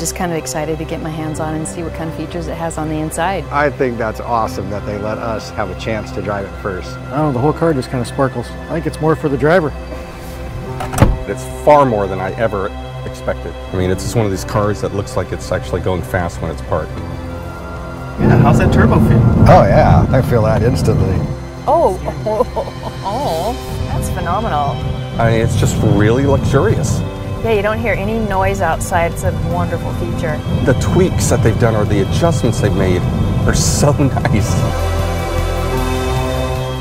just kind of excited to get my hands on and see what kind of features it has on the inside. I think that's awesome that they let us have a chance to drive it first. I don't know, the whole car just kind of sparkles. I think it's more for the driver. It's far more than I ever expected. I mean, it's just one of these cars that looks like it's actually going fast when it's parked. Yeah, how's that turbo feel? Oh yeah, I feel that instantly. Oh, that's phenomenal. I mean, it's just really luxurious. Yeah, you don't hear any noise outside. It's a wonderful feature. The tweaks that they've done or the adjustments they've made are so nice.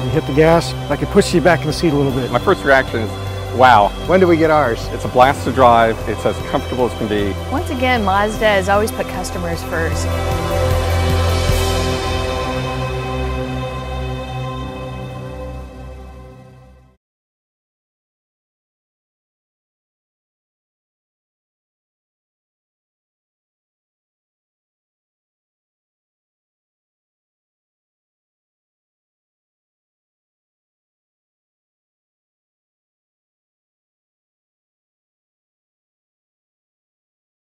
You hit the gas, I could push you back in the seat a little bit. My first reaction is, wow. When do we get ours? It's a blast to drive. It's as comfortable as can be. Once again, Mazda has always put customers first.